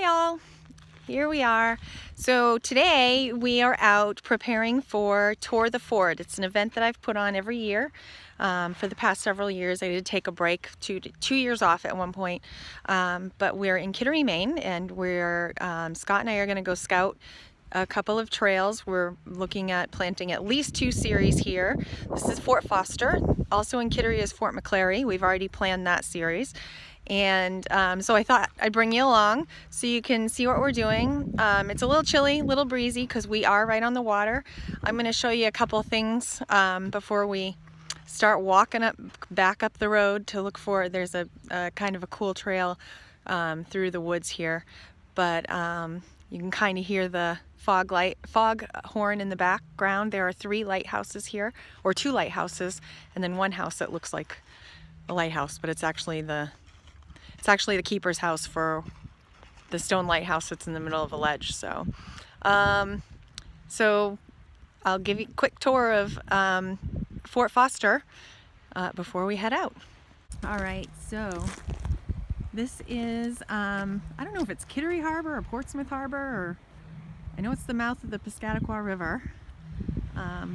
y'all, here we are. So today we are out preparing for Tour the Fort. It's an event that I've put on every year for the past several years. I did take a break, two years off at one point, but we're in Kittery, Maine, and we're Scott and I are going to go scout a couple of trails. We're looking at planting at least 2 series here. This is Fort Foster. Also in Kittery is Fort McClary. We've already planned that series. And so I thought I'd bring you along so you can see what we're doing. It's a little chilly, a little breezy because we are right on the water. I'm going to show you a couple things before we start walking back up the road to look for, there's a kind of a cool trail through the woods here. But you can kind of hear the fog horn in the background. There are 3 lighthouses here, or 2 lighthouses, and then one house that looks like a lighthouse, but it's actually the keeper's house for the stone lighthouse that's in the middle of a ledge. So so I'll give you a quick tour of Fort Foster before we head out. All right, so this is I don't know if it's Kittery Harbor or Portsmouth Harbor, or I know it's the mouth of the Piscataqua River,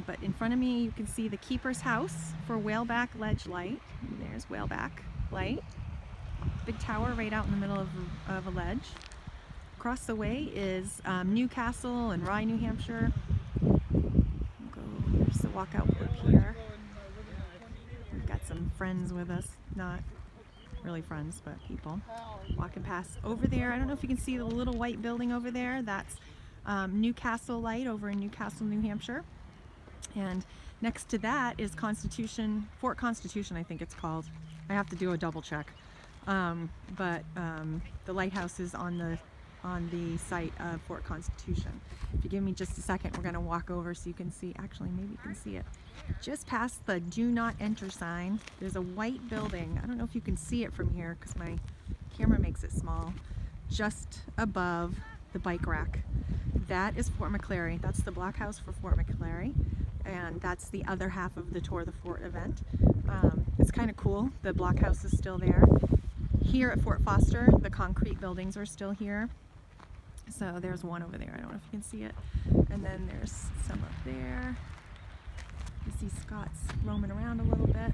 but in front of me you can see the keeper's house for Whaleback Ledge Light. There's Whaleback Light. Big tower right out in the middle of a ledge. Across the way is Newcastle and Rye, New Hampshire. Here's the walkout up here. We've got some friends with us, not really friends, but people walking past over there. I don't know if you can see the little white building over there. That's Newcastle Light over in Newcastle, New Hampshire. And next to that is Fort Constitution, I think it's called. I have to do a double check. But the lighthouse is on the site of Fort Constitution. If you give me just a second, we're going to walk over so you can see. Actually, maybe you can see it. Just past the do not enter sign, there's a white building. I don't know if you can see it from here because my camera makes it small. Just above the bike rack. That is Fort McClary. That's the block house for Fort McClary. And that's the other half of the Tour the Fort event. It's kind of cool. The block house is still there. Here at Fort Foster, the concrete buildings are still here. So there's one over there. I don't know if you can see it. And then there's some up there. You see Scott's roaming around a little bit.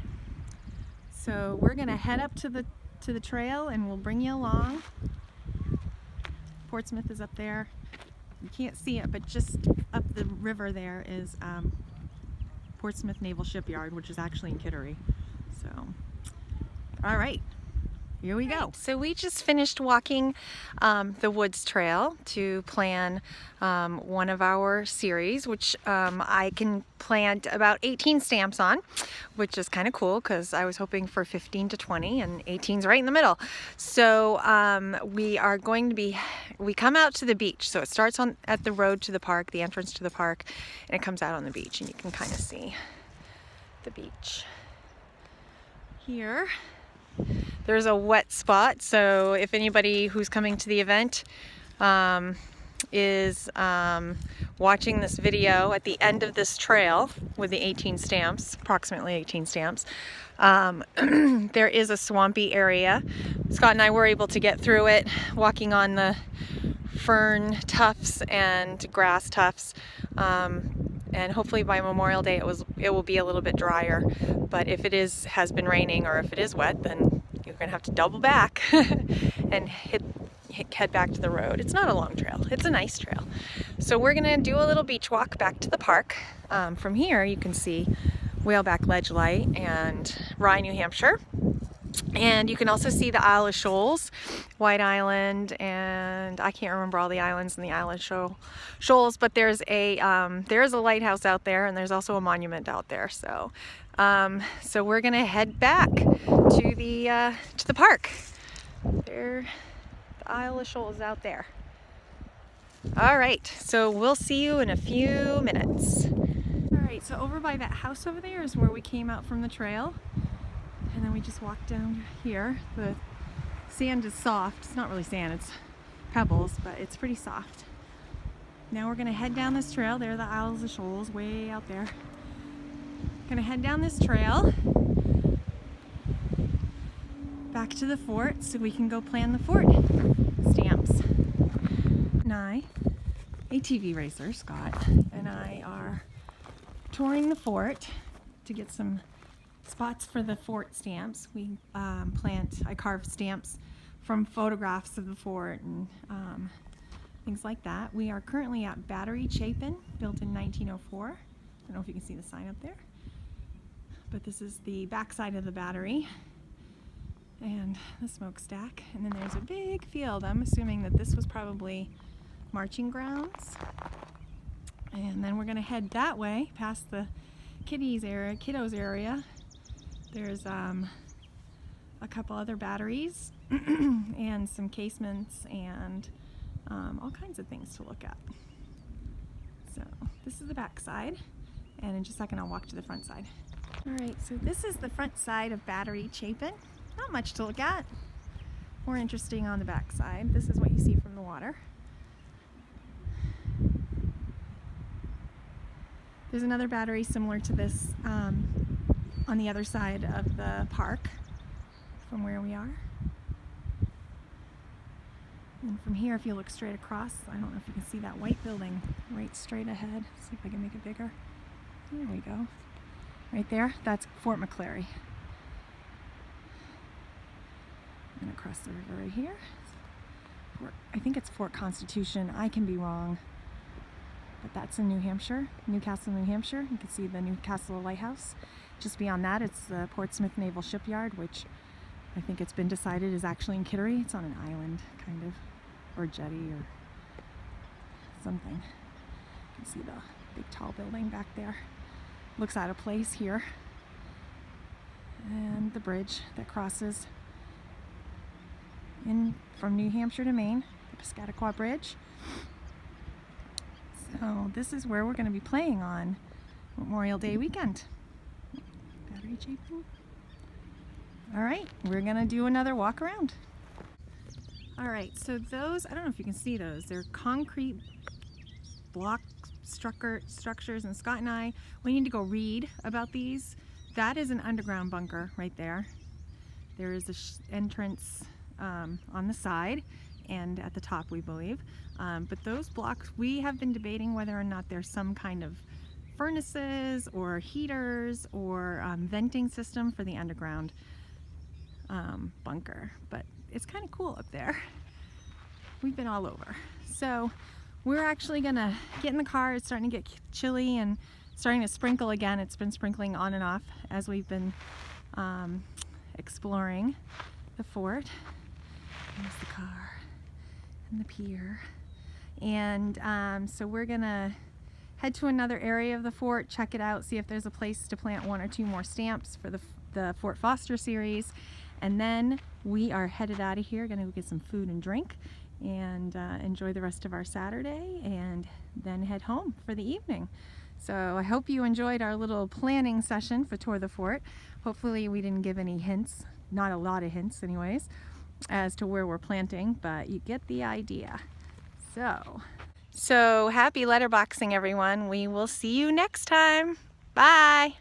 So we're gonna head up to the trail and we'll bring you along. Portsmouth is up there. You can't see it, but just up the river there is Portsmouth Naval Shipyard, which is actually in Kittery. So, all right. Here we go. So we just finished walking the woods trail to plan one of our series, which I can plant about 18 stamps on, which is kind of cool because I was hoping for 15 to 20 and 18's right in the middle. So we come out to the beach. So it starts at the road to the park, the entrance to the park, and it comes out on the beach, and you can kind of see the beach here. There's a wet spot, so if anybody who's coming to the event is watching this video at the end of this trail with the 18 stamps, approximately 18 stamps, there is a swampy area. Scott and I were able to get through it walking on the fern tufts and grass tufts, and hopefully by Memorial Day it will be a little bit drier. But if it has been raining, or if it is wet, then you're gonna have to double back and head back to the road. It's not a long trail, it's a nice trail. So we're gonna do a little beach walk back to the park. From here you can see Whaleback Ledge Light and Rye, New Hampshire. And you can also see the Isle of Shoals, White Island, and I can't remember all the islands in the Island Shoals, but there's a lighthouse out there, and there's also a monument out there. So so we're gonna head back to the park. There, the Isle of Shoals out there. All right, so we'll see you in a few minutes. All right, so over by that house over there is where we came out from the trail. And then we just walked down here. The sand is soft. It's not really sand, it's pebbles, but it's pretty soft. Now we're gonna head down this trail. There are the Isles of Shoals way out there. Gonna head down this trail back to the fort so we can go plan the fort stamps. ATV racer, Scott, and I are touring the fort to get some spots for the fort stamps. I carve stamps from photographs of the fort and things like that. We are currently at Battery Chapin, built in 1904. I don't know if you can see the sign up there, but this is the back side of the battery and the smokestack. And then there's a big field. I'm assuming that this was probably marching grounds. And then we're gonna head that way past the kiddos area. There's a couple other batteries and some casements and all kinds of things to look at. So this is the back side, and in just a second I'll walk to the front side. All right, so this is the front side of Battery Chapin. Not much to look at. More interesting on the back side. This is what you see from the water. There's another battery similar to this on the other side of the park from where we are. And from here, if you look straight across, I don't know if you can see that white building right straight ahead. See if I can make it bigger. There we go. Right there, that's Fort McClary. And across the river right here, I think it's Fort Constitution. I can be wrong, but that's in New Hampshire, Newcastle, New Hampshire. You can see the Newcastle Lighthouse. Just beyond that, it's the Portsmouth Naval Shipyard, which I think it's been decided is actually in Kittery. It's on an island, kind of, or jetty or something. You can see the big tall building back there. Looks out of place here. And the bridge that crosses in from New Hampshire to Maine, the Piscataqua Bridge. So this is where we're going to be playing on Memorial Day weekend. Battery Chapin. All right, we're going to do another walk around. All right, so those, I don't know if you can see those, they're concrete block structures, and Scott and I, we need to go read about these. That is an underground bunker right there. There is a entrance on the side and at the top, we believe. But those blocks, we have been debating whether or not there's some kind of furnaces or heaters or venting system for the underground bunker. But it's kind of cool up there. We've been all over. So we're actually gonna get in the car. It's starting to get chilly and starting to sprinkle again. It's been sprinkling on and off as we've been exploring the fort. There's the car and the pier. And so we're gonna head to another area of the fort, check it out, see if there's a place to plant 1 or 2 more stamps for the Fort Foster series. And then we are headed out of here, gonna go get some food and drink and enjoy the rest of our Saturday and then head home for the evening. So I hope you enjoyed our little planning session for Tour the Fort. Hopefully we didn't give any hints, not a lot of hints anyways, as to where we're planting, but you get the idea. So happy letterboxing, everyone. We will see you next time. Bye.